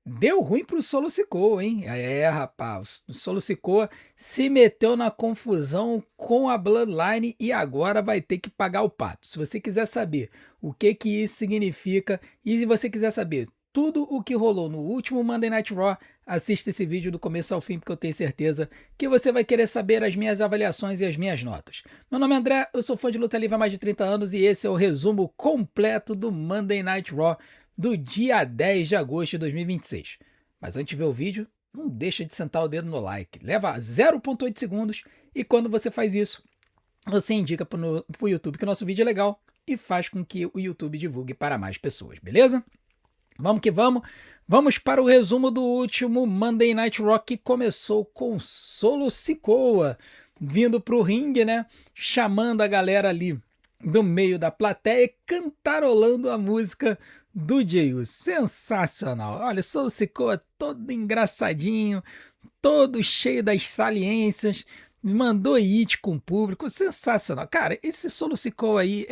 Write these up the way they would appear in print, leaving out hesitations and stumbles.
Deu ruim pro Solo Sikoa, hein? É, rapaz, o Solo Sikoa se meteu na confusão com a Bloodline e agora vai ter que pagar o pato. Se você quiser saber o que que isso significa e se você quiser saber tudo o que rolou no último Monday Night Raw, assista esse vídeo do começo ao fim, porque eu tenho certeza que você vai querer saber as minhas avaliações e as minhas notas. Meu nome é André, eu sou fã de luta livre há mais de 30 anos e esse é o resumo completo do Monday Night Raw do dia 10 de agosto de 2026. Mas antes de ver o vídeo, não deixa de sentar o dedo no like. Leva 0,8 segundos e quando você faz isso, você indica para o YouTube que o nosso vídeo é legal e faz com que o YouTube divulgue para mais pessoas, beleza? Vamos que vamos. Vamos para o resumo do último Monday Night Raw que começou com Solo Sikoa vindo para o ringue, né? Chamando a galera ali do meio da plateia e cantarolando a música do Jey Uso. Sensacional. Olha, Solo Sikoa todo engraçadinho, todo cheio das saliências, mandou hit com o público. Sensacional. Cara, esse Solo Sikoa aí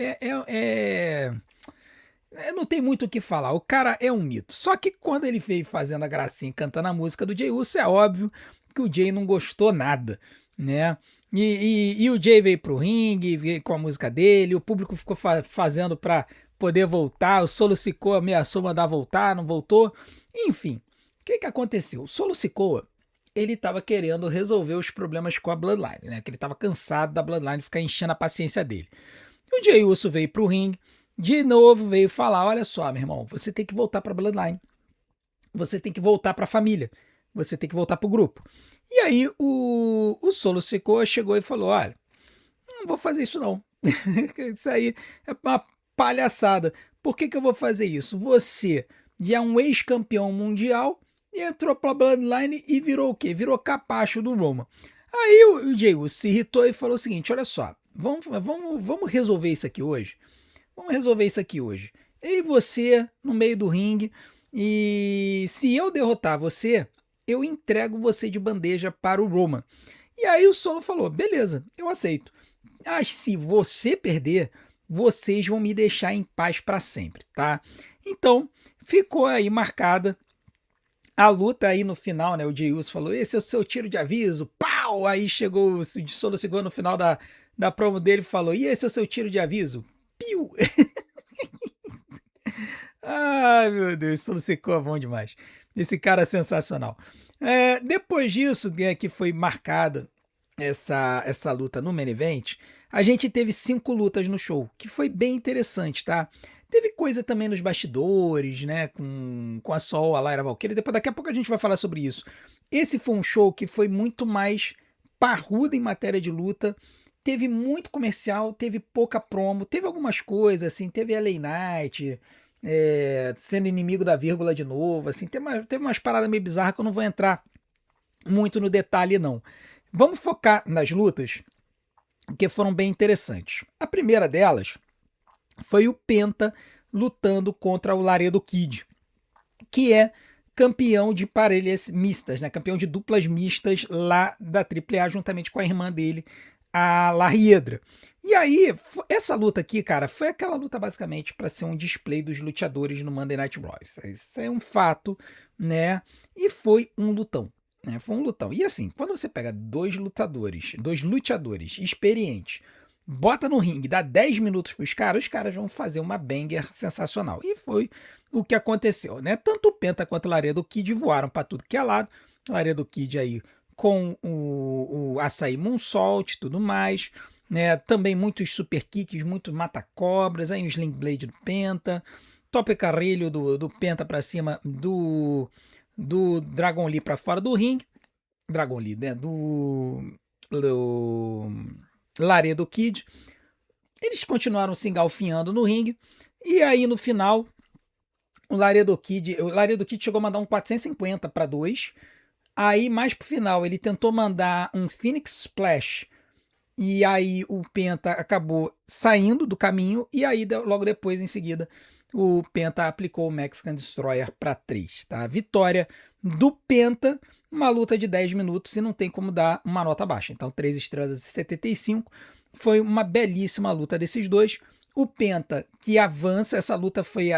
não tem muito o que falar, o cara é um mito. Só que quando ele veio fazendo a gracinha e cantando a música do Jey Uso, é óbvio que o Jey não gostou nada, né? E o Jey veio pro ringue, veio com a música dele, o público ficou fazendo pra poder voltar, o Solo Sikoa ameaçou mandar voltar, não voltou. Enfim, o que que aconteceu? O Solo Sikoa, ele tava querendo resolver os problemas com a Bloodline, né? Que ele tava cansado da Bloodline ficar enchendo a paciência dele. E o Jey Uso veio pro ringue, de novo veio falar: olha só, meu irmão, você tem que voltar para Bloodline, você tem que voltar para a família, você tem que voltar para o grupo. E aí o Solo Sikoa chegou e falou: olha, não vou fazer isso não. Isso aí é uma palhaçada. Por que que eu vou fazer isso? Você já é um ex-campeão mundial e entrou para Bloodline e virou o quê? Virou capacho do Roman. Aí o Jey Uso se irritou e falou o seguinte: olha só, vamos resolver isso aqui hoje. Vamos resolver isso aqui hoje. Eu e você no meio do ringue. E se eu derrotar você, eu entrego você de bandeja para o Roman. E aí o Solo falou: beleza, eu aceito. Mas se você perder, vocês vão me deixar em paz para sempre, tá? Então ficou aí marcada a luta aí no final, né? O Jey Uso falou: esse é o seu tiro de aviso, pau! Aí chegou o Solo Sikoa no final da promo dele e falou: e esse é o seu tiro de aviso? Piu! Ai, meu Deus, Solo Sikoa é bom demais. Esse cara é sensacional. Depois disso, né, que foi marcada essa luta no main event, a gente teve 5 lutas no show, que foi bem interessante, tá? Teve coisa também nos bastidores, né, com a Sol, a Lyra Valkyria, depois daqui a pouco a gente vai falar sobre isso. Esse foi um show que foi muito mais parrudo em matéria de luta, teve muito comercial, teve pouca promo, teve algumas coisas, assim, teve LA Knight, sendo inimigo da vírgula de novo, assim, teve umas paradas meio bizarras que eu não vou entrar muito no detalhe, não. Vamos focar nas lutas, que foram bem interessantes. A primeira delas foi o Penta lutando contra o Laredo Kid, que é campeão de parelhas mistas, né? Campeão de duplas mistas lá da AAA, juntamente com a irmã dele, a La Hiedra. E aí, essa luta aqui, cara, foi aquela luta basicamente para ser um display dos lutadores no Monday Night Raw. Isso é um fato, né? E foi um lutão. Né? Foi um lutão. E assim, quando você pega dois lutadores experientes, bota no ringue, dá 10 minutos para os caras vão fazer uma banger sensacional. E foi o que aconteceu, né? Tanto o Penta quanto o Laredo Kid voaram para tudo que é lado. O Laredo Kid aí com o açaí moonsault e tudo mais, né? Também muitos super kicks, muitos mata-cobras, aí o Sling Blade do Penta, top carrilho do Penta para cima do Dragon Lee para fora do ringue, Dragon Lee, né? Do Laredo Kid. Eles continuaram se engalfinhando no ringue. E aí no final, o Laredo Kid chegou a mandar um 450 para 2. Aí mais pro final, ele tentou mandar um Phoenix Splash. E aí o Penta acabou saindo do caminho. E aí logo depois, em seguida, o Penta aplicou o Mexican Destroyer para 3. Tá? Vitória do Penta. Uma luta de 10 minutos e não tem como dar uma nota baixa. Então 3 estrelas e 75. Foi uma belíssima luta desses dois. O Penta que avança, essa luta foi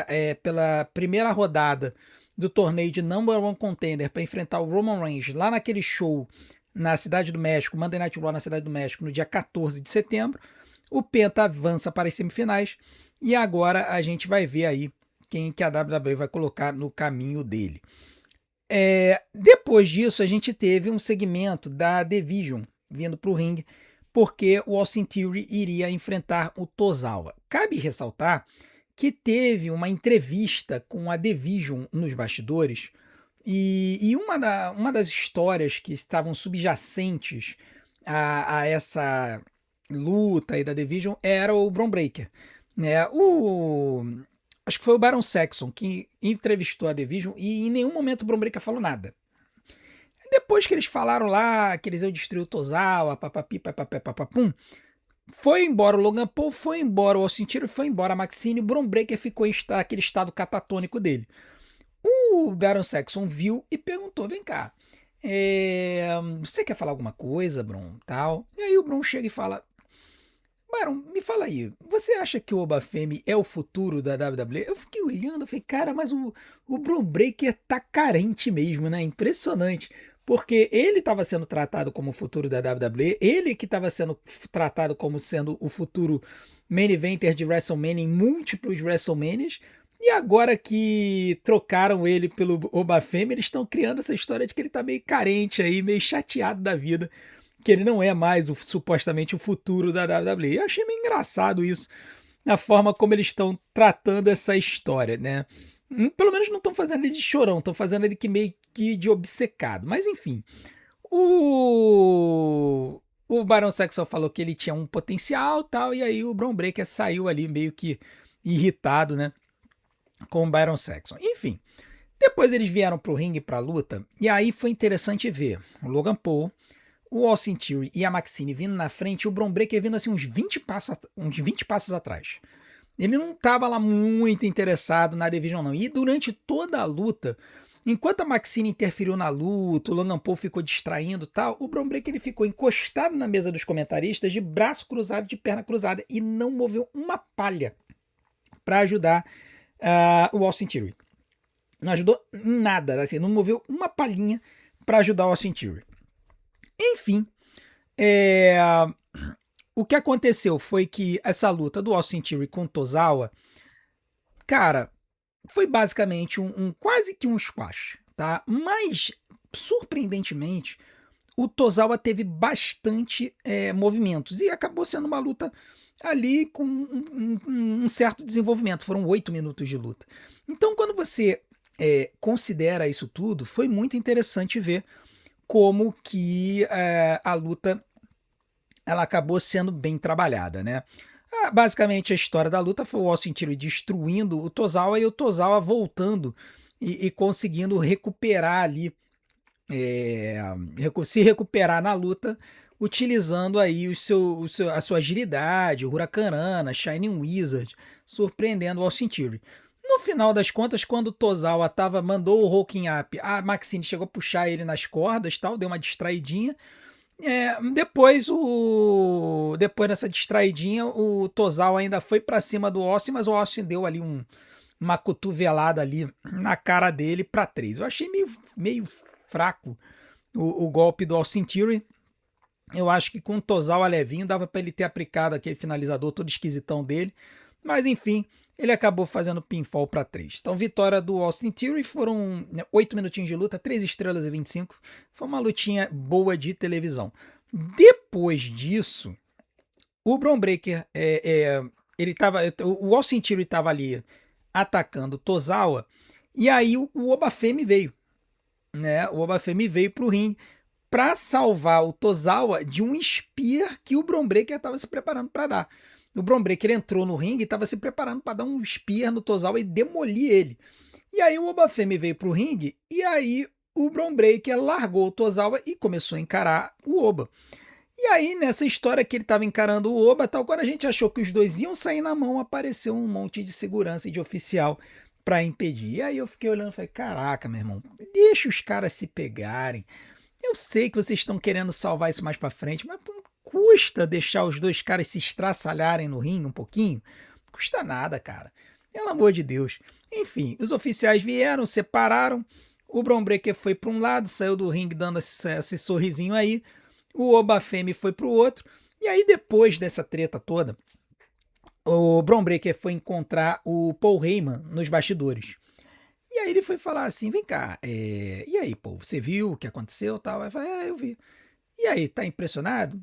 pela primeira rodada do torneio de Number One Contender para enfrentar o Roman Reigns lá naquele show na Cidade do México, Monday Night Raw na Cidade do México, no dia 14 de setembro. O Penta avança para as semifinais e agora a gente vai ver aí quem que a WWE vai colocar no caminho dele. Depois disso, a gente teve um segmento da Division vindo para o ringue, porque o Austin Theory iria enfrentar o Tozawa. Cabe ressaltar que teve uma entrevista com a Division nos bastidores, e uma das histórias que estavam subjacentes a essa luta aí da Division era o Bron Breakker, né? Acho que foi o Baron Saxon que entrevistou a Division e em nenhum momento o Bron Breakker falou nada. Depois que eles falaram lá que eles iam destruir o Tozawa, papapi, papapum, foi embora o Logan Paul, foi embora o Austin Theory, foi embora a Maxine, o Bron Breakker ficou naquele estado catatônico dele. O Baron Saxon viu e perguntou, vem cá, você quer falar alguma coisa, Bron? Tal. E aí o Bron chega e fala, Baron, me fala aí, você acha que o Obafemi é o futuro da WWE? Eu fiquei olhando, falei, cara, mas o Bron Breakker tá carente mesmo, né? Impressionante. Porque ele estava sendo tratado como o futuro da WWE, ele que estava sendo tratado como sendo o futuro main eventer de WrestleMania em múltiplos WrestleManias, e agora que trocaram ele pelo Obafemi, eles estão criando essa história de que ele tá meio carente aí, meio chateado da vida, que ele não é mais supostamente o futuro da WWE. Eu achei meio engraçado isso, a forma como eles estão tratando essa história, né? Pelo menos não estão fazendo ele de chorão, estão fazendo ele que meio que de obcecado. Mas enfim, o Baron Saxon falou que ele tinha um potencial tal, e aí o Bron Breakker saiu ali meio que irritado, né, com o Baron Saxon. Enfim, depois eles vieram pro ringue pra luta, e aí foi interessante ver o Logan Paul, o Austin Theory e a Maxine vindo na frente, e o Bron Breakker vindo assim uns 20 passos atrás. Ele não estava lá muito interessado na Division, não. E durante toda a luta, enquanto a Maxine interferiu na luta, o Logan Paul ficou distraindo e tal, o Bron Breakker ele ficou encostado na mesa dos comentaristas, de braço cruzado, de perna cruzada, e não moveu uma palha para ajudar o Austin Theory. Não ajudou em nada, assim, não moveu uma palhinha para ajudar o Austin Theory. Enfim, o que aconteceu foi que essa luta do Austin Theory com o Tozawa, cara, foi basicamente quase que um squash, tá? Mas, surpreendentemente, o Tozawa teve bastante movimentos e acabou sendo uma luta ali com um certo desenvolvimento. Foram 8 minutos de luta. Então, quando você considera isso tudo, foi muito interessante ver como que a luta ela acabou sendo bem trabalhada, né? Basicamente a história da luta foi o Austin Theory destruindo o Tozawa e o Tozawa voltando e conseguindo recuperar ali, se recuperar na luta, utilizando aí a sua agilidade, o Huracanrana, Shining Wizard, surpreendendo o Austin Theory. No final das contas, quando o Tozawa mandou o Hulking Up, a Maxine chegou a puxar ele nas cordas, tal, deu uma distraidinha. Depois dessa distraidinha, o Tozawa ainda foi para cima do Austin, mas o Austin deu ali uma cotovelada ali na cara dele para 3. Eu achei meio fraco o golpe do Austin Theory. Eu acho que com o Tozawa levinho dava para ele ter aplicado aquele finalizador todo esquisitão dele, mas enfim, ele acabou fazendo pinfall para 3. Então, vitória do Austin Theory, foram 8 minutinhos de luta, 3 estrelas e 25. Foi uma lutinha boa de televisão. Depois disso, o Bron Breakker, o Austin Theory estava ali atacando o Tozawa, e aí o Obafemi veio. Né? O Obafemi veio para o ringue para salvar o Tozawa de um spear que o Bron Breakker estava se preparando para dar. O Bron Breakker entrou no ringue e estava se preparando para dar um spear no Tozawa e demolir ele. E aí o Obafemi veio pro ringue e aí o Bron Breakker largou o Tozawa e começou a encarar o Oba. E aí nessa história que ele estava encarando o Oba, tal, quando a gente achou que os dois iam sair na mão, apareceu um monte de segurança e de oficial para impedir. E aí eu fiquei olhando e falei, caraca, meu irmão, deixa os caras se pegarem. Eu sei que vocês estão querendo salvar isso mais para frente, mas custa deixar os dois caras se estraçalharem no ringue um pouquinho? Custa nada, cara. Pelo amor de Deus. Enfim, os oficiais vieram, separaram. O Bron Breakker foi para um lado, saiu do ringue dando esse sorrisinho aí. O Obafemi foi para o outro. E aí, depois dessa treta toda, o Bron Breakker foi encontrar o Paul Heyman nos bastidores. E aí ele foi falar assim, vem cá, e aí, Paul, você viu o que aconteceu? Tal? Aí falou, eu vi. E aí, tá impressionado?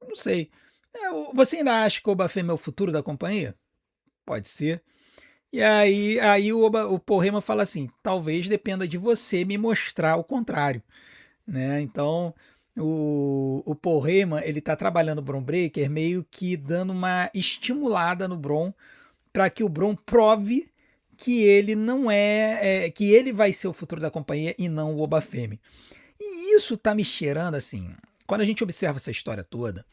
Não sei. Você ainda acha que o Obafemi é o futuro da companhia? Pode ser. E aí o Paul Heyman fala assim, talvez dependa de você me mostrar o contrário, né? Então, o Paul Heyman, ele tá trabalhando o Bron Breakker meio que dando uma estimulada no Bron para que o Bron prove que ele não que ele vai ser o futuro da companhia e não o Obafemi. E isso tá me cheirando assim, quando a gente observa essa história toda,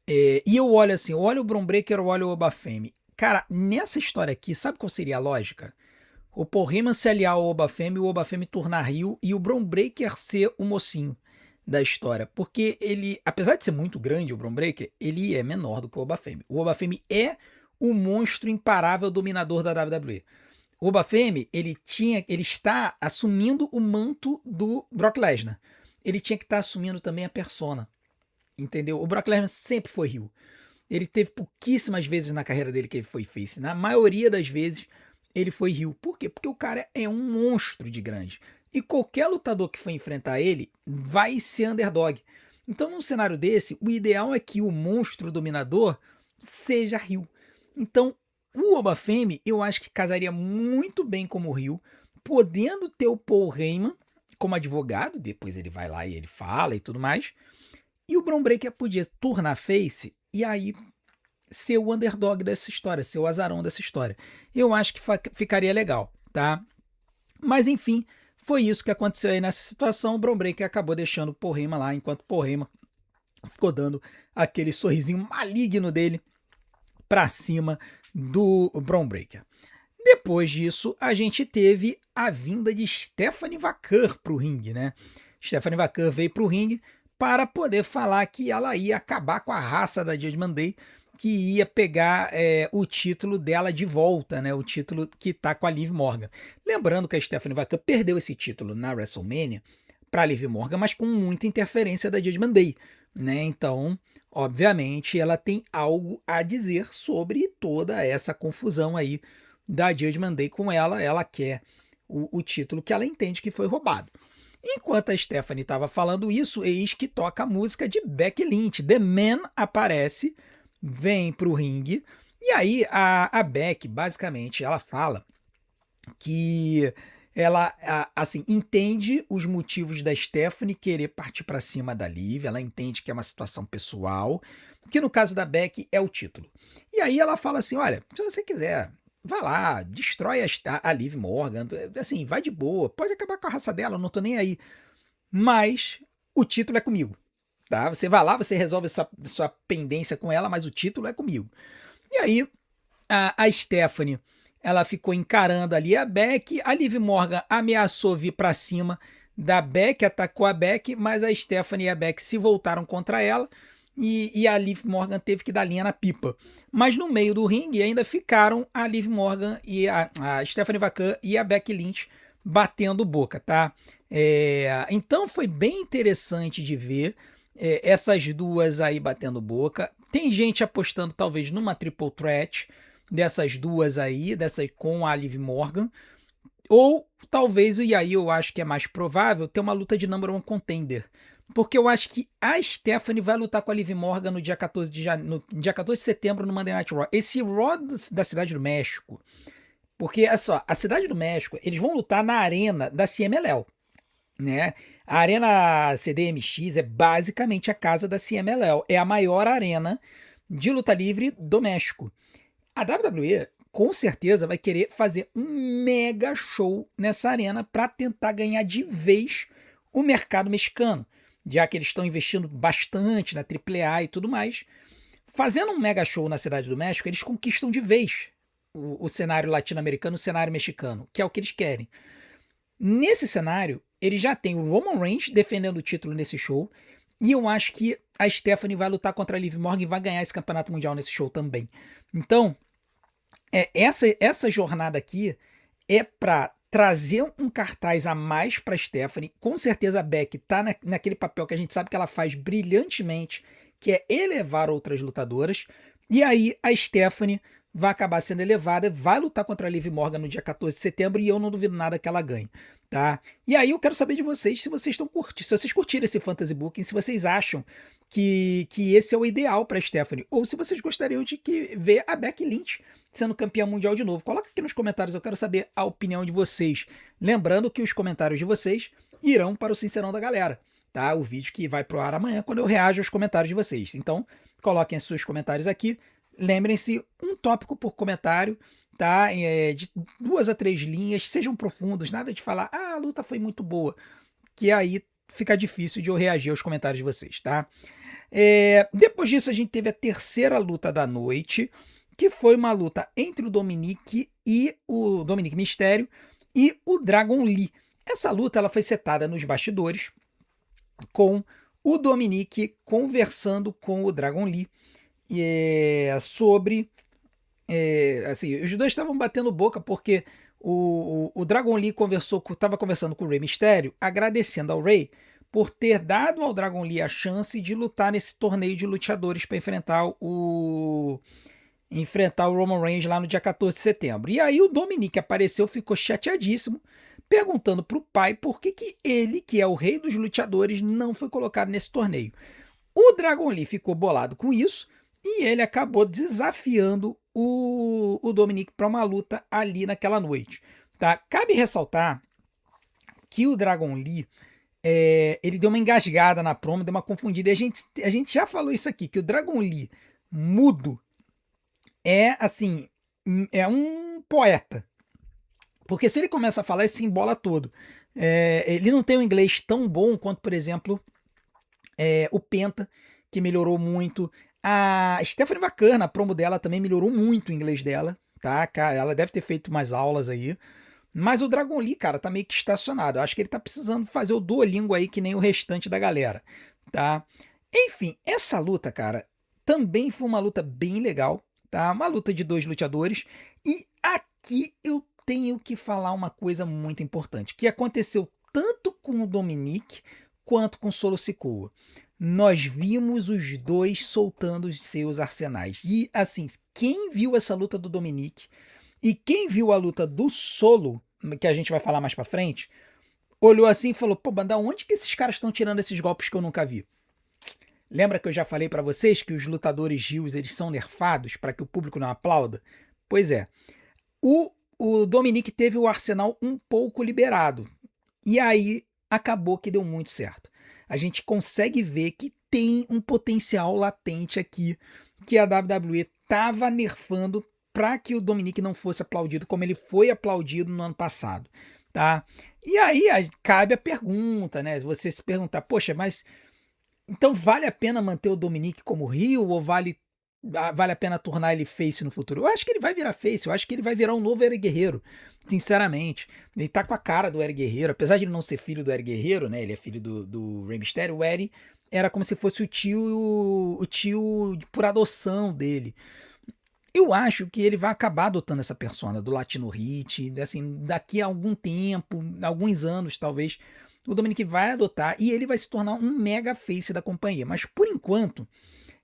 e eu olho assim, eu olho o Bron Breakker, eu olho o Obafemi. Cara, nessa história aqui, sabe qual seria a lógica? O Paul Heyman se aliar ao Obafemi, o Obafemi tornar heel e o Bron Breakker ser o mocinho da história. Porque ele, apesar de ser muito grande, o Bron Breakker, ele é menor do que o Obafemi. O Obafemi é o monstro imparável dominador da WWE. O Obafemi, ele está assumindo o manto do Brock Lesnar. Ele tinha que estar assumindo também a persona. Entendeu? O Brock Lesnar sempre foi heel. Ele teve pouquíssimas vezes na carreira dele que ele foi face. Na maioria das vezes, ele foi heel. Por quê? Porque o cara é um monstro de grande. E qualquer lutador que for enfrentar ele vai ser underdog. Então, num cenário desse, o ideal é que o monstro dominador seja heel. Então, o Obafemi, eu acho que casaria muito bem como heel, podendo ter o Paul Heyman como advogado, depois ele vai lá e ele fala e tudo mais, e o Bron Breakker podia tornar face e aí ser o underdog dessa história, ser o azarão dessa história. Eu acho que ficaria legal, tá? Mas enfim, foi isso que aconteceu aí nessa situação. O Bron Breakker acabou deixando o Paul Heyman lá, enquanto o Paul Heyman ficou dando aquele sorrisinho maligno dele pra cima do Bron Breakker. Depois disso, a gente teve a vinda de Stephanie Vaquer pro ringue, né? Stephanie Vaquer veio pro ringue para poder falar que ela ia acabar com a raça da Judgment Day, que ia pegar o título dela de volta, né? O título que tá com a Liv Morgan. Lembrando que a Stephanie Vaquer perdeu esse título na WrestleMania para a Liv Morgan, mas com muita interferência da Judgment Day, né? Então, obviamente, ela tem algo a dizer sobre toda essa confusão aí da Judgment Day com ela. Ela quer o título que ela entende que foi roubado. Enquanto a Stephanie estava falando isso, eis que toca a música de Becky Lynch. The Man aparece, vem pro ringue, e aí a Becky, basicamente, ela fala que ela, assim, entende os motivos da Stephanie querer partir para cima da Liv, ela entende que é uma situação pessoal, que no caso da Becky é o título. E aí ela fala assim, olha, se você quiser, vai lá, destrói a Liv Morgan, assim, vai de boa, pode acabar com a raça dela, eu não tô nem aí. Mas o título é comigo, tá? Você vai lá, você resolve sua pendência com ela, mas o título é comigo. E aí a Stephanie, ela ficou encarando ali a Becky, a Liv Morgan ameaçou vir pra cima da Becky, atacou a Becky, mas a Stephanie e a Becky se voltaram contra ela, e a Liv Morgan teve que dar linha na pipa. Mas no meio do ringue ainda ficaram a Liv Morgan e a Stephanie Vaquer e a Becky Lynch batendo boca, tá? Então foi bem interessante de ver essas duas aí batendo boca. Tem gente apostando talvez numa triple threat dessas duas aí, dessa com a Liv Morgan. Ou talvez, e aí eu acho que é mais provável, ter uma luta de number one contender. Porque eu acho que a Stephanie vai lutar com a Liv Morgan no dia 14 de setembro no Monday Night Raw. Esse Raw da Cidade do México. Porque, olha só, a Cidade do México, eles vão lutar na arena da CMLL, né? A Arena CDMX é basicamente a casa da CMLL. É a maior arena de luta livre do México. A WWE, com certeza, vai querer fazer um mega show nessa arena para tentar ganhar de vez o mercado mexicano, já que eles estão investindo bastante na AAA e tudo mais. Fazendo um mega show na Cidade do México, eles conquistam de vez o cenário latino-americano, o cenário mexicano, que é o que eles querem. Nesse cenário, ele já tem o Roman Reigns defendendo o título nesse show, e eu acho que a Stephanie vai lutar contra a Liv Morgan e vai ganhar esse campeonato mundial nesse show também. Então, essa jornada aqui é para trazer um cartaz a mais para Stephanie. Com certeza a Becky tá naquele papel que a gente sabe que ela faz brilhantemente, que é elevar outras lutadoras. E aí a Stephanie vai acabar sendo elevada, vai lutar contra a Liv Morgan no dia 14 de setembro e eu não duvido nada que ela ganhe, tá? E aí eu quero saber de vocês se vocês estão curtindo, se vocês curtiram esse Fantasy Booking, se vocês acham que esse é o ideal para Stephanie, ou se vocês gostariam de ver a Becky Lynch sendo campeã mundial de novo. Coloca aqui nos comentários, eu quero saber a opinião de vocês. Lembrando que os comentários de vocês irão para o Sincerão da Galera, tá? O vídeo que vai pro ar amanhã, quando eu reajo aos comentários de vocês. Então, coloquem os seus comentários aqui. Lembrem-se, um tópico por comentário, tá? De 2 a 3 linhas, sejam profundos, nada de falar, a luta foi muito boa, que aí fica difícil de eu reagir aos comentários de vocês, tá? Depois disso, a gente teve a terceira luta da noite, que foi uma luta entre o Dominic Mysterio e o Dragon Lee. Essa luta ela foi setada nos bastidores, com o Dominic conversando com o Dragon Lee sobre... assim, os dois estavam batendo boca porque o Dragon Lee estava conversando com o Rey Mysterio, agradecendo ao Rey por ter dado ao Dragon Lee a chance de lutar nesse torneio de luteadores para enfrentar o Roman Reigns lá no dia 14 de setembro. E aí o Dominic apareceu, ficou chateadíssimo, perguntando para o pai por que ele, que é o rei dos luteadores, não foi colocado nesse torneio. O Dragon Lee ficou bolado com isso e ele acabou desafiando o Dominic para uma luta ali naquela noite. Tá? Cabe ressaltar que o Dragon Lee ele deu uma engasgada na promo, deu uma confundida. E a gente já falou isso aqui, que o Dragon Lee mudo assim, é um poeta. Porque se ele começa a falar, ele se embola todo. Ele não tem um inglês tão bom quanto, por exemplo, o Penta, que melhorou muito. A Stephanie Bacana, a promo dela também melhorou muito o inglês dela, tá? Ela deve ter feito mais aulas aí. Mas o Dragon Lee, cara, tá meio que estacionado. Eu acho que ele tá precisando fazer o Duolingo aí, que nem o restante da galera, tá? Enfim, essa luta, cara, também foi uma luta bem legal, tá? Uma luta de 2 lutadores. E aqui eu tenho que falar uma coisa muito importante, que aconteceu tanto com o Dominic quanto com o Solo Sikoa. Nós vimos os dois soltando os seus arsenais. E assim, quem viu essa luta do Dominic e quem viu a luta do Solo, que a gente vai falar mais pra frente, olhou assim e falou, pô, da onde que esses caras estão tirando esses golpes que eu nunca vi? Lembra que eu já falei pra vocês que os lutadores heels, eles são nerfados para que o público não aplauda? Pois é. O Dominic teve o arsenal um pouco liberado. E aí acabou que deu muito certo. A gente consegue ver que tem um potencial latente aqui que a WWE estava nerfando para que o Dominic não fosse aplaudido como ele foi aplaudido no ano passado, tá? E aí cabe a pergunta, né? Você se perguntar, poxa, mas então vale a pena manter o Dominic como heel ou vale a pena tornar ele face no futuro? Eu acho que ele vai virar face, eu acho que ele vai virar um novo Eric Guerreiro, sinceramente. Ele tá com a cara do Eric Guerreiro, apesar de ele não ser filho do Eric Guerreiro, né? Ele é filho do Rey Mysterio. O Eric era como se fosse o tio por adoção dele. Eu acho que ele vai acabar adotando essa persona do Latino Hit, assim, daqui a algum tempo, alguns anos talvez, o Dominic vai adotar e ele vai se tornar um mega face da companhia. Mas por enquanto,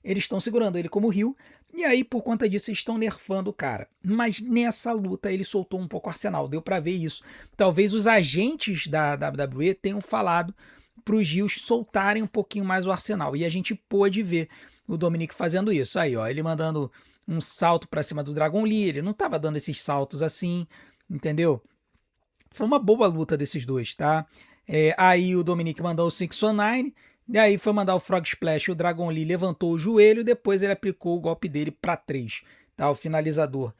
eles estão segurando ele como heel, e aí por conta disso estão nerfando o cara. Mas nessa luta ele soltou um pouco o arsenal, deu pra ver isso. Talvez os agentes da WWE tenham falado pros heels soltarem um pouquinho mais o arsenal, e a gente pôde ver o Dominic fazendo isso. Aí, ó, ele mandando um salto pra cima do Dragon Lee, ele não tava dando esses saltos assim, entendeu? Foi uma boa luta desses dois, tá? Aí o Dominic mandou o 619, e aí foi mandar o Frog Splash, o Dragon Lee levantou o joelho, depois ele aplicou o golpe dele para 3, tá? O finalizador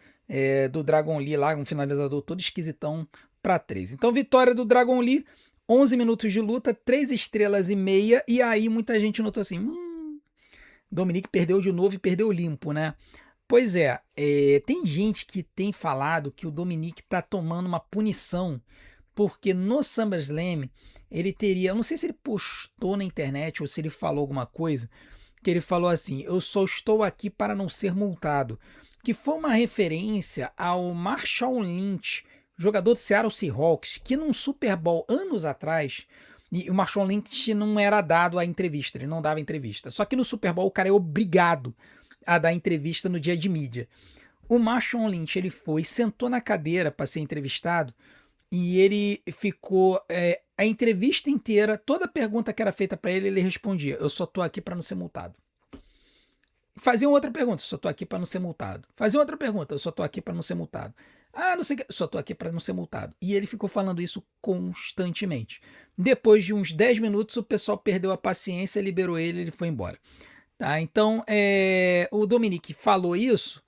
do Dragon Lee lá, um finalizador todo esquisitão para 3. Então vitória do Dragon Lee, 11 minutos de luta, 3 estrelas e meia, e aí muita gente notou assim, Dominic perdeu de novo e perdeu limpo, né? Pois tem gente que tem falado que o Dominic tá tomando uma punição, porque no SummerSlam ele teria, eu não sei se ele postou na internet ou se ele falou alguma coisa, que ele falou assim, eu só estou aqui para não ser multado. que foi uma referência ao Marshawn Lynch, jogador do Seattle Seahawks, que num Super Bowl anos atrás, e o Marshawn Lynch não era dado a entrevista, ele não dava entrevista. Só que no Super Bowl o cara é obrigado a dar entrevista no dia de mídia. O Marshawn Lynch, ele foi, sentou na cadeira para ser entrevistado e ele ficou a entrevista inteira, toda pergunta que era feita para ele, ele respondia: eu só tô aqui para não ser multado. Faziam outra pergunta: eu só tô aqui para não ser multado. Faziam outra pergunta: eu só tô aqui para não ser multado. Ah, não sei o que, só tô aqui para não ser multado. E ele ficou falando isso constantemente. Depois de uns 10 minutos, o pessoal perdeu a paciência, liberou ele foi embora. Tá? Então, o Dominique falou isso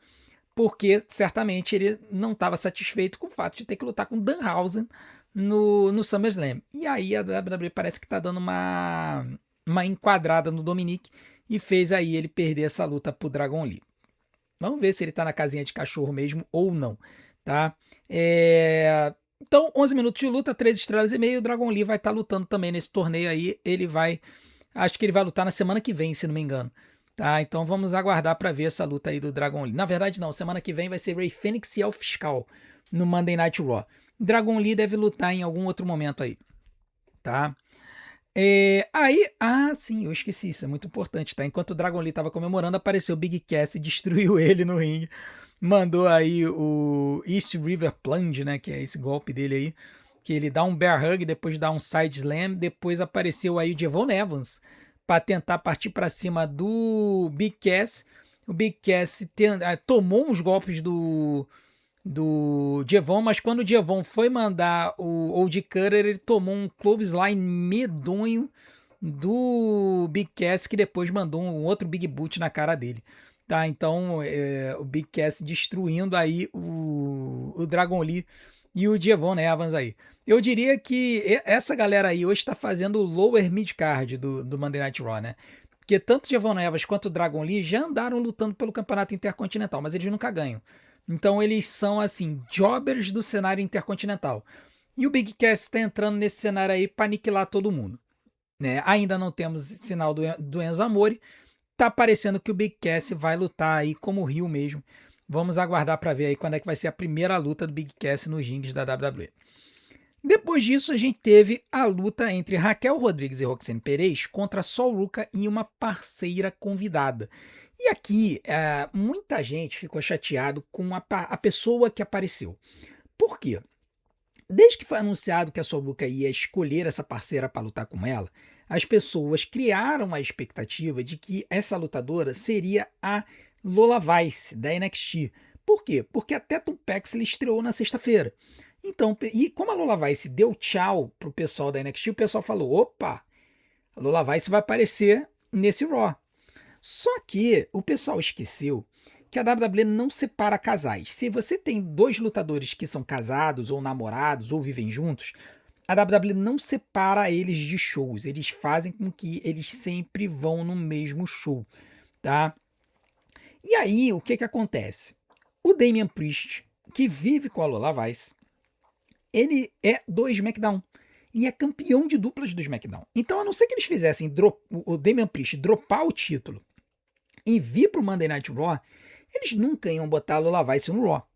porque certamente ele não estava satisfeito com o fato de ter que lutar com Danhausen no SummerSlam. E aí a WWE parece que está dando uma enquadrada no Dominique e fez aí ele perder essa luta pro Dragon Lee. Vamos ver se ele tá na casinha de cachorro mesmo ou não, tá? Então, 11 minutos de luta, 3 estrelas e meio. O Dragon Lee vai estar lutando também nesse torneio aí. Acho que ele vai lutar na semana que vem, se não me engano. Tá, então vamos aguardar para ver essa luta aí do Dragon Lee. Na verdade, não. Semana que vem vai ser Rey Fênix e El Fiscal no Monday Night Raw. Dragon Lee deve lutar em algum outro momento aí, tá? Sim, eu esqueci, isso é muito importante, tá? Enquanto o Dragon Lee tava comemorando, apareceu o Big Cass e destruiu ele no ringue. Mandou aí o East River Plunge, né? Que é esse golpe dele aí. Que ele dá um bear hug, depois dá um side slam. Depois apareceu aí o Devon Evans para tentar partir para cima do Big Cass. O Big Cass tomou uns golpes do Devon, mas quando o Devon foi mandar o Old Cutter, ele tomou um clothesline medonho do Big Cass, que depois mandou um outro Big Boot na cara dele. Tá, então o Big Cass destruindo aí o Dragon Lee e o Devon Evans aí. Eu diria que essa galera aí hoje está fazendo o lower mid-card do Monday Night Raw, né? Porque tanto o Devon Evans quanto o Dragon Lee já andaram lutando pelo campeonato intercontinental, mas eles nunca ganham. Então eles são, assim, jobbers do cenário intercontinental. E o Big Cass está entrando nesse cenário aí para aniquilar todo mundo. Né? Ainda não temos sinal do Enzo Amore. Tá parecendo que o Big Cass vai lutar aí como Rio mesmo. Vamos aguardar para ver aí quando é que vai ser a primeira luta do Big Cass nos rings da WWE. Depois disso, a gente teve a luta entre Raquel Rodrigues e Roxane Perez contra Sol Ruka e uma parceira convidada. E aqui, muita gente ficou chateado com a pessoa que apareceu. Por quê? Desde que foi anunciado que a Sol Ruka ia escolher essa parceira para lutar com ela, as pessoas criaram a expectativa de que essa lutadora seria a Lola Vice, da NXT. Por quê? Porque a Tatum Paxley estreou na sexta-feira. Então, e como a Lola Vice deu tchau pro pessoal da NXT, o pessoal falou: opa, a Lola Vice vai aparecer nesse Raw. Só que o pessoal esqueceu que a WWE não separa casais. Se você tem dois lutadores que são casados ou namorados ou vivem juntos, a WWE não separa eles de shows. Eles fazem com que eles sempre vão no mesmo show, tá? E aí, o que acontece? O Damian Priest, que vive com a Lola Vice, ele é do SmackDown e é campeão de duplas do SmackDown. Então, a não ser que eles fizessem o Damian Priest dropar o título e vir pro Monday Night Raw, eles nunca iam botar a Lola Vice no Raw.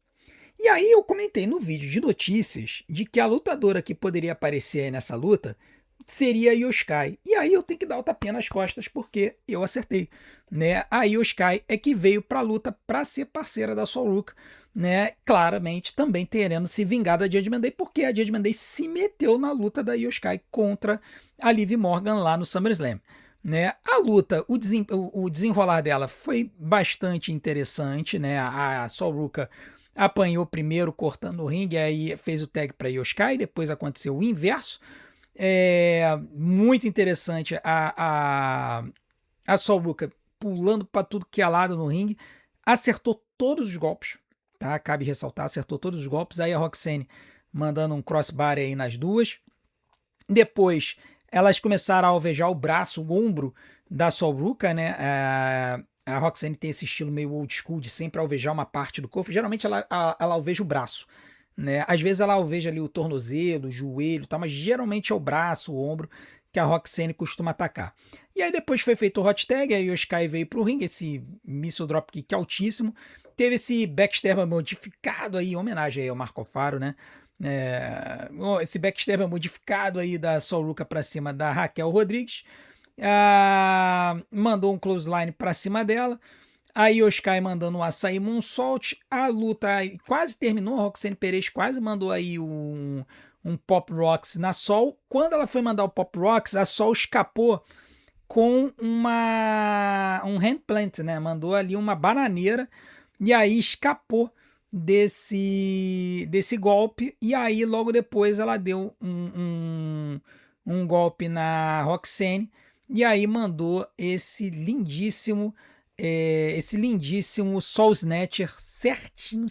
E aí eu comentei no vídeo de notícias de que a lutadora que poderia aparecer aí nessa luta seria a Io Sky. E aí eu tenho que dar o tapinha nas costas porque eu acertei, né? A Io Sky é que veio pra luta pra ser parceira da Sol Ruka, né? Claramente também querendo se vingar da Judgment Day, porque a Judgment Day se meteu na luta da Io Sky contra a Liv Morgan lá no SummerSlam. Né? A luta, o desenrolar dela foi bastante interessante, né? A Sol Ruka apanhou primeiro cortando o ringue, aí fez o tag para Io Sky, depois aconteceu o inverso. Muito interessante a Sol Ruka pulando para tudo que é lado no ringue, acertou todos os golpes, tá? Cabe ressaltar, acertou todos os golpes. Aí a Roxane mandando um crossbar aí nas duas. Depois elas começaram a alvejar o braço, o ombro da Sol Ruka, né? A Roxane tem esse estilo meio old school de sempre alvejar uma parte do corpo. Geralmente ela alveja o braço, né? Às vezes ela alveja ali o tornozelo, o joelho e tal, mas geralmente é o braço, o ombro que a Roxane costuma atacar. E aí depois foi feito o hot tag, aí o Sky veio pro ringue, esse missile dropkick altíssimo, teve esse backstab modificado aí, em homenagem aí ao Marco Alfaro, né? Esse backstab modificado aí da Sol Ruka pra cima da Raquel Rodrigues. Mandou um clothesline pra cima dela. A Io Sky mandando um açaí moonsault. A luta quase terminou. A Roxane Perez quase mandou aí um Pop Rocks na Sol. Quando ela foi mandar o Pop Rocks, a Sol escapou com um handplant, né? Mandou ali uma bananeira e aí escapou desse golpe. E aí logo depois ela deu um golpe na Roxane e aí mandou esse lindíssimo Soul Snatcher certinho,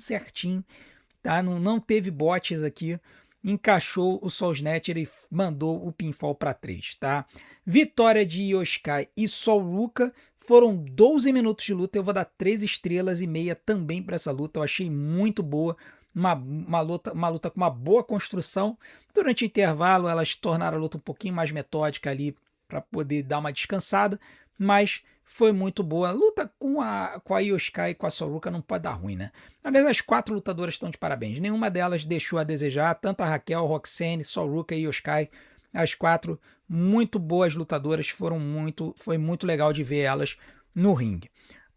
tá? Não teve bots aqui. Encaixou o Soul Snatcher e mandou o pinfall para 3, tá? Vitória de Io Sky e Sol Ruka. Foram 12 minutos de luta. Eu vou dar 3 estrelas e meia também para essa luta. Eu achei muito boa. Uma luta com uma boa construção. Durante o intervalo, elas tornaram a luta um pouquinho mais metódica ali para poder dar uma descansada. Mas foi muito boa. A luta com a Io Sky e com a Sol Ruka não pode dar ruim, né? Aliás, as 4 lutadoras estão de parabéns. Nenhuma delas deixou a desejar. Tanto a Raquel, a Roxane, Sol Ruka e Io Sky. As 4 muito boas lutadoras. Foi muito legal de ver elas no ringue.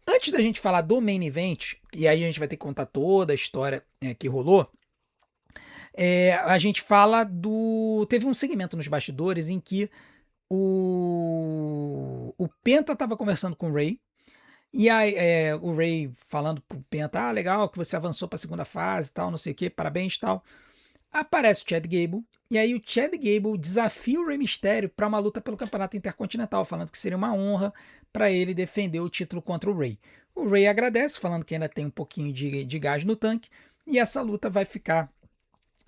Antes da gente falar do main event, e aí a gente vai ter que contar toda a história que rolou, a gente fala teve um segmento nos bastidores em que o Penta estava conversando com o Ray, e aí o Ray falando pro Penta, legal que você avançou para a segunda fase, tal, não sei o que, parabéns, tal. Aparece o Chad Gable, e aí o Chad Gable desafia o Rey Mysterio para uma luta pelo Campeonato Intercontinental, falando que seria uma honra para ele defender o título contra o Ray. O Ray agradece, falando que ainda tem um pouquinho de gás no tanque, e essa luta vai ficar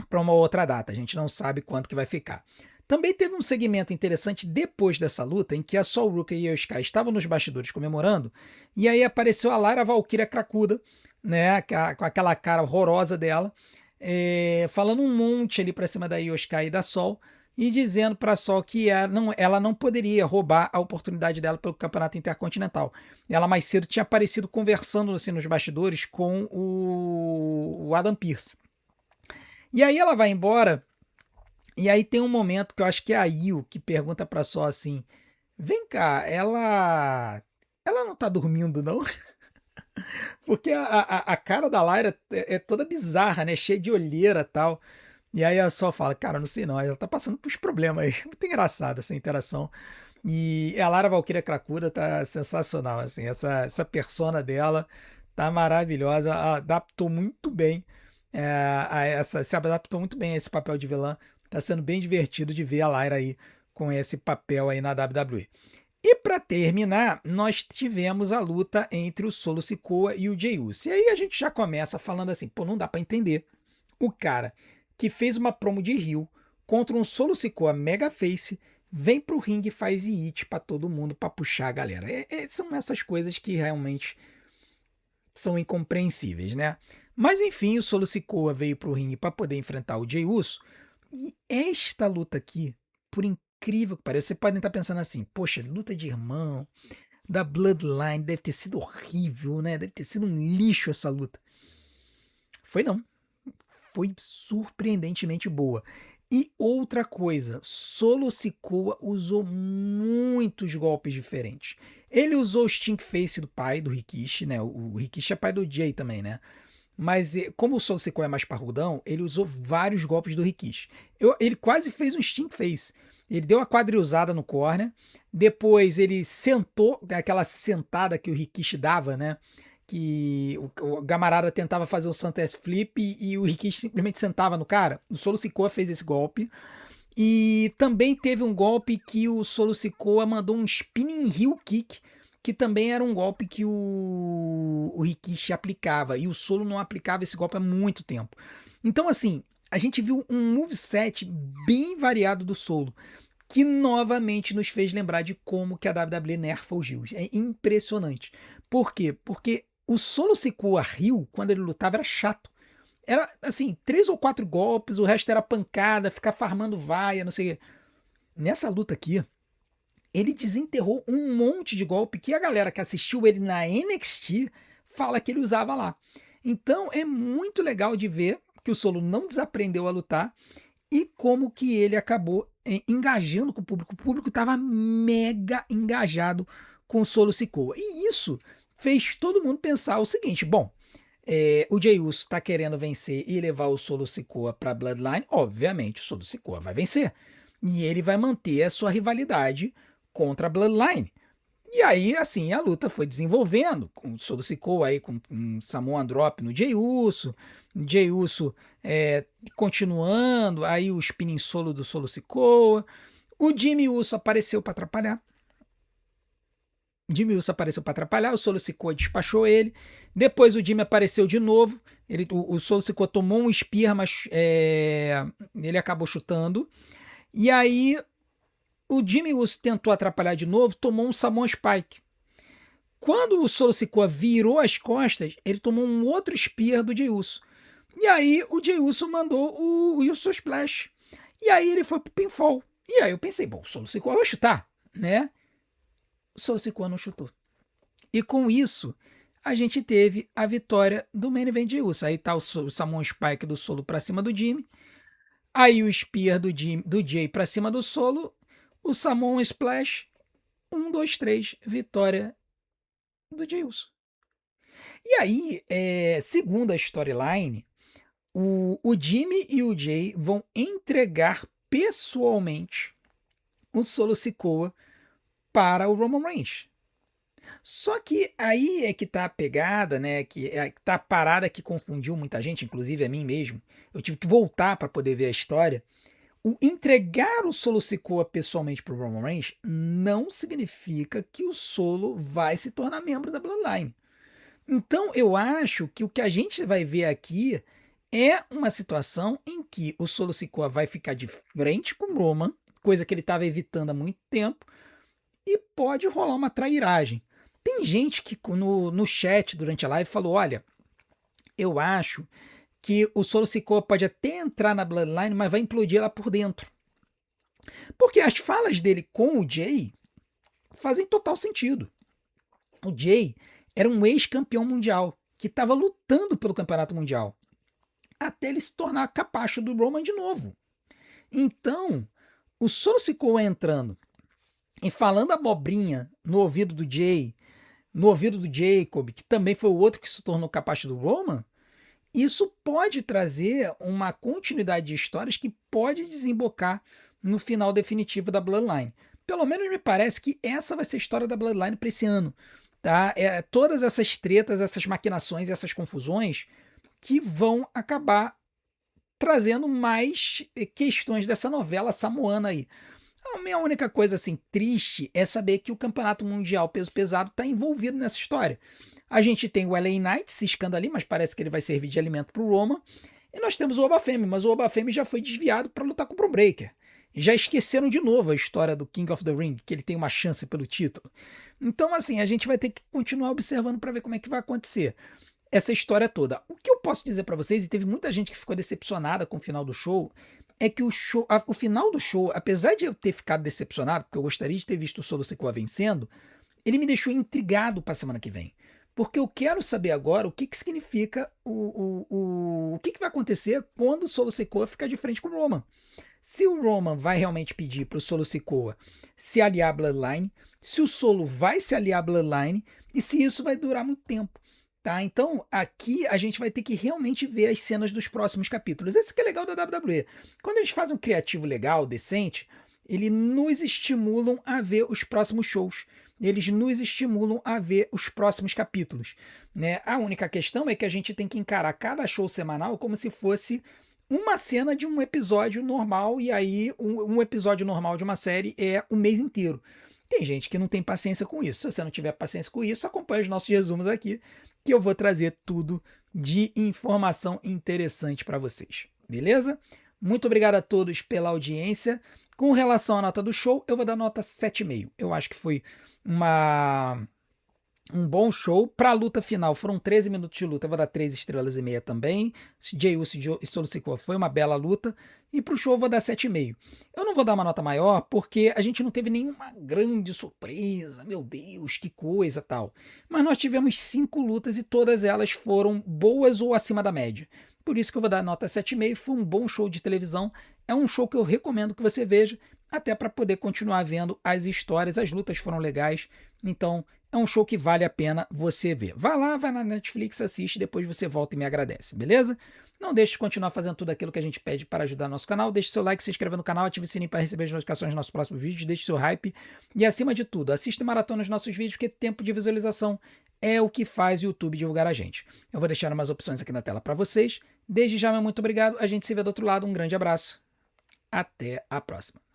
para uma outra data, a gente não sabe quanto que vai ficar. Também teve um segmento interessante depois dessa luta, em que a Sol Ruka e a Io Sky estavam nos bastidores comemorando, e aí apareceu a Lara Valkyria Cracuda, né, com aquela cara horrorosa dela, falando um monte ali para cima da Io Sky e da Sol, e dizendo para a Sol que ela não poderia roubar a oportunidade dela pelo Campeonato Intercontinental. Ela mais cedo tinha aparecido conversando assim, nos bastidores com o Adam Pearce. E aí ela vai embora, e aí tem um momento que eu acho que é a Io que pergunta pra Sol assim, vem cá, ela não tá dormindo não? Porque a cara da Lyra é toda bizarra, né? Cheia de olheira e tal. E aí a Sol fala, cara, não sei não, ela tá passando por uns problemas aí. Muito engraçado essa interação. E a Lara Valkyria Cracuda tá sensacional, assim. Essa persona dela tá maravilhosa, ela adaptou muito bem se adaptou muito bem a esse papel de vilã. Tá sendo bem divertido de ver a Lyra aí com esse papel aí na WWE. E para terminar, nós tivemos a luta entre o Solo Sikoa e o Jey Uso. E aí a gente já começa falando assim, pô, não dá para entender o cara que fez uma promo de Rio contra um Solo Sikoa mega face, vem pro ringue e faz hit para todo mundo para puxar a galera. São essas coisas que realmente são incompreensíveis, né? Mas enfim, o Solo Sikoa veio pro ringue para poder enfrentar o Jey Uso. E esta luta aqui, por incrível que pareça, você pode estar pensando assim, poxa, luta de irmão, da Bloodline, deve ter sido horrível, né? Deve ter sido um lixo essa luta. Foi não. Foi surpreendentemente boa. E outra coisa, Solo Sikoa usou muitos golpes diferentes. Ele usou o Stink Face do pai do Rikishi, né? O Rikishi é pai do Jay também, né? Mas como o Solo Sikoa é mais parrudão, ele usou vários golpes do Rikishi. Ele quase fez um Stink Face. Ele deu uma quadrilzada no corner, depois ele sentou, aquela sentada que o Rikishi dava, né? Que o Gamarada tentava fazer o Sunset Flip e o Rikishi simplesmente sentava no cara. O Solo Sikoa fez esse golpe. E também teve um golpe que o Solo Sikoa mandou um Spinning Heel Kick, que também era um golpe que o Rikishi aplicava, e o Solo não aplicava esse golpe há muito tempo. Então, assim, a gente viu um moveset bem variado do Solo, que novamente nos fez lembrar de como que a WWE nerfa os Heels. É impressionante. Por quê? Porque o Solo Sikoa Heel, quando ele lutava, era chato. Era, assim, 3 ou 4 golpes, o resto era pancada, ficar farmando vaia, não sei o quê. Nessa luta aqui, ele desenterrou um monte de golpe que a galera que assistiu ele na NXT fala que ele usava lá. Então é muito legal de ver que o Solo não desaprendeu a lutar e como que ele acabou engajando com o público. O público estava mega engajado com o Solo Sikoa. E isso fez todo mundo pensar o seguinte: bom, o Jey Uso está querendo vencer e levar o Solo Sikoa para Bloodline. Obviamente, o Solo Sikoa vai vencer. E ele vai manter a sua rivalidade contra a Bloodline. E aí, assim, a luta foi desenvolvendo, com o Solo Sikoa aí com um Samoan Drop no Jey Uso continuando, aí o spinning solo do Solo Sikoa. O Jimmy Uso apareceu para atrapalhar. O Solo Sikoa despachou ele. Depois o Jimmy apareceu de novo. O Solo Sikoa tomou um spear, mas ele acabou chutando. E aí o Jimmy Uso tentou atrapalhar de novo, tomou um Samoan Spike. Quando o Solo Sikoa virou as costas, ele tomou um outro spear do Jey Uso. E aí o Jey Uso mandou o Uso Splash. E aí ele foi pro pinfall. E aí eu pensei, bom, o Solo Sikoa vai chutar, né? O Solo Sikoa não chutou. E com isso, a gente teve a vitória do Main Event Jey Uso. Aí tá o Samoan Spike do Solo pra cima do Jimmy. Aí o Spear do Jay pra cima do Solo. O Samoan Splash. 1, 2, 3. Vitória do Jey Uso. E aí, segundo a storyline, o Jimmy e o Jay vão entregar pessoalmente o Solo Sikoa para o Roman Reigns. Só que aí é que tá a pegada, né? Que tá a parada que confundiu muita gente, inclusive a mim mesmo. Eu tive que voltar para poder ver a história. O entregar o Solo Sikoa pessoalmente para o Roman Reigns não significa que o Solo vai se tornar membro da Bloodline. Então eu acho que o que a gente vai ver aqui é uma situação em que o Solo Sikoa vai ficar de frente com o Roman, coisa que ele estava evitando há muito tempo, e pode rolar uma trairagem. Tem gente que no chat durante a live falou: olha, eu acho que o Solo Sikoa pode até entrar na Bloodline, mas vai implodir ela por dentro. Porque as falas dele com o Jay fazem total sentido. O Jay era um ex-campeão mundial que estava lutando pelo campeonato mundial até ele se tornar capacho do Roman de novo. Então, o Solo Sikoa entrando e falando abobrinha no ouvido do Jay, no ouvido do Jacob, que também foi o outro que se tornou capacho do Roman, isso pode trazer uma continuidade de histórias que pode desembocar no final definitivo da Bloodline. Pelo menos me parece que essa vai ser a história da Bloodline para esse ano. Tá? Todas essas tretas, essas maquinações, essas confusões que vão acabar trazendo mais questões dessa novela samoana aí. A minha única coisa assim triste é saber que o Campeonato Mundial Peso Pesado está envolvido nessa história. A gente tem o LA Knight ciscando ali, mas parece que ele vai servir de alimento para o Roman. E nós temos o Obafemi, mas o Obafemi já foi desviado para lutar com o Bron Breakker. Já esqueceram de novo a história do King of the Ring, que ele tem uma chance pelo título. Então, assim, a gente vai ter que continuar observando para ver como é que vai acontecer essa história toda. O que eu posso dizer para vocês, e teve muita gente que ficou decepcionada com o final do show, é que o final do show, apesar de eu ter ficado decepcionado, porque eu gostaria de ter visto o Solo Sikoa vencendo, ele me deixou intrigado para a semana que vem. Porque eu quero saber agora o que significa o que vai acontecer quando o Solo Sikoa ficar de frente com o Roman. Se o Roman vai realmente pedir para o Solo Sikoa se aliar à Bloodline, se o Solo vai se aliar à Bloodline e se isso vai durar muito tempo. Tá? Então, aqui a gente vai ter que realmente ver as cenas dos próximos capítulos. Esse que é legal da WWE. Quando eles fazem um criativo legal, decente, eles nos estimulam a ver os próximos shows. Eles nos estimulam a ver os próximos capítulos. Né? A única questão é que a gente tem que encarar cada show semanal como se fosse uma cena de um episódio normal, e aí um episódio normal de uma série é o mês inteiro. Tem gente que não tem paciência com isso. Se você não tiver paciência com isso, acompanhe os nossos resumos aqui, que eu vou trazer tudo de informação interessante para vocês. Beleza? Muito obrigado a todos pela audiência. Com relação à nota do show, eu vou dar nota 7,5. Eu acho que foi uma Um bom show. Para a luta final, foram 13 minutos de luta. Eu vou dar 3 estrelas e meia também. Jey Uso e Solo Sikoa foi uma bela luta. E pro show eu vou dar 7,5. Eu não vou dar uma nota maior porque a gente não teve nenhuma grande surpresa. Meu Deus, que coisa tal. Mas nós tivemos 5 lutas e todas elas foram boas ou acima da média. Por isso que eu vou dar nota 7,5. Foi um bom show de televisão. É um show que eu recomendo que você veja, até para poder continuar vendo as histórias. As lutas foram legais. Então, é um show que vale a pena você ver. Vai lá, vai na Netflix, assiste, depois você volta e me agradece, beleza? Não deixe de continuar fazendo tudo aquilo que a gente pede para ajudar nosso canal. Deixe seu like, se inscreva no canal, ative o sininho para receber as notificações dos nossos próximos vídeos, deixe seu hype e, acima de tudo, assista e maratona os nossos vídeos, porque tempo de visualização é o que faz o YouTube divulgar a gente. Eu vou deixar umas opções aqui na tela para vocês. Desde já, meu muito obrigado. A gente se vê do outro lado. Um grande abraço. Até a próxima.